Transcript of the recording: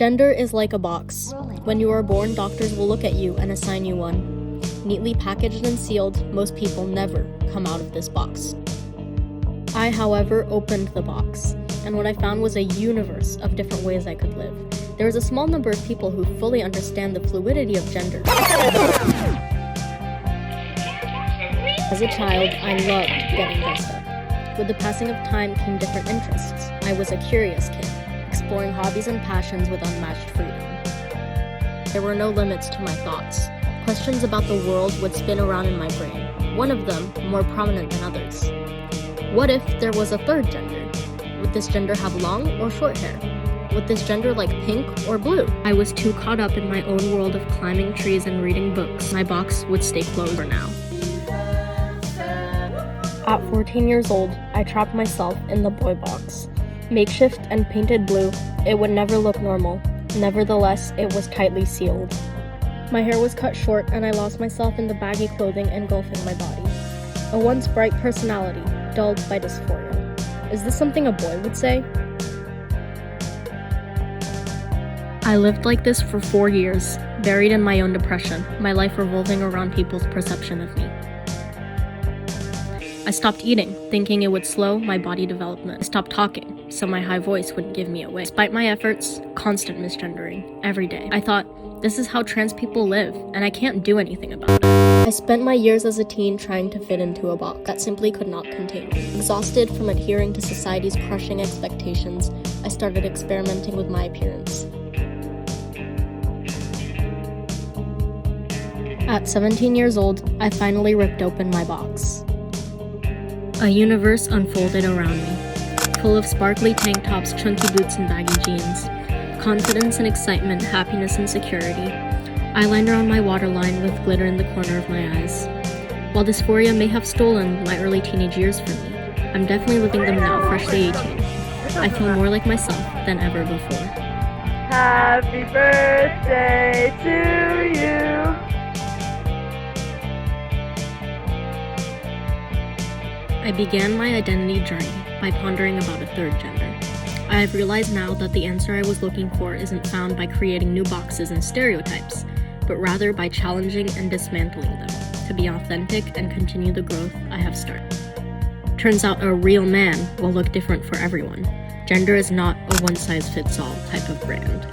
Gender is like a box. When you are born, doctors will look at you and assign you one. Neatly packaged and sealed, most people never come out of this box. I, however, opened the box, and what I found was a universe of different ways I could live. There is a small number of people who fully understand the fluidity of gender. As a child, I loved getting dressed up. With the passing of time came different interests. I was a curious kid, exploring hobbies and passions with unmatched freedom. There were no limits to my thoughts. Questions about the world would spin around in my brain, one of them more prominent than others. What if there was a third gender? Would this gender have long or short hair? Would this gender like pink or blue? I was too caught up in my own world of climbing trees and reading books. My box would stay closed for now. At 14 years old, I trapped myself in the boy box. Makeshift and painted blue, it would never look normal. Nevertheless, it was tightly sealed. My hair was cut short and I lost myself in the baggy clothing engulfing my body. A once bright personality, dulled by dysphoria. Is this something a boy would say? I lived like this for 4 years, buried in my own depression, my life revolving around people's perception of me. I stopped eating, thinking it would slow my body development. I stopped talking, so my high voice wouldn't give me away. Despite my efforts, constant misgendering, every day. I thought, this is how trans people live, and I can't do anything about it. I spent my years as a teen trying to fit into a box that simply could not contain me. Exhausted from adhering to society's crushing expectations, I started experimenting with my appearance. At 17 years old, I finally ripped open my box. A universe unfolded around me, full of sparkly tank tops, chunky boots, and baggy jeans. Confidence and excitement, happiness and security. Eyeliner on my waterline with glitter in the corner of my eyes. While dysphoria may have stolen my early teenage years from me, I'm definitely living them now, freshly 18. I feel more like myself than ever before. Happy birthday to you. I began my identity journey by pondering about a third gender. I have realized now that the answer I was looking for isn't found by creating new boxes and stereotypes, but rather by challenging and dismantling them, to be authentic and continue the growth I have started. Turns out a real man will look different for everyone. Gender is not a one-size-fits-all type of brand.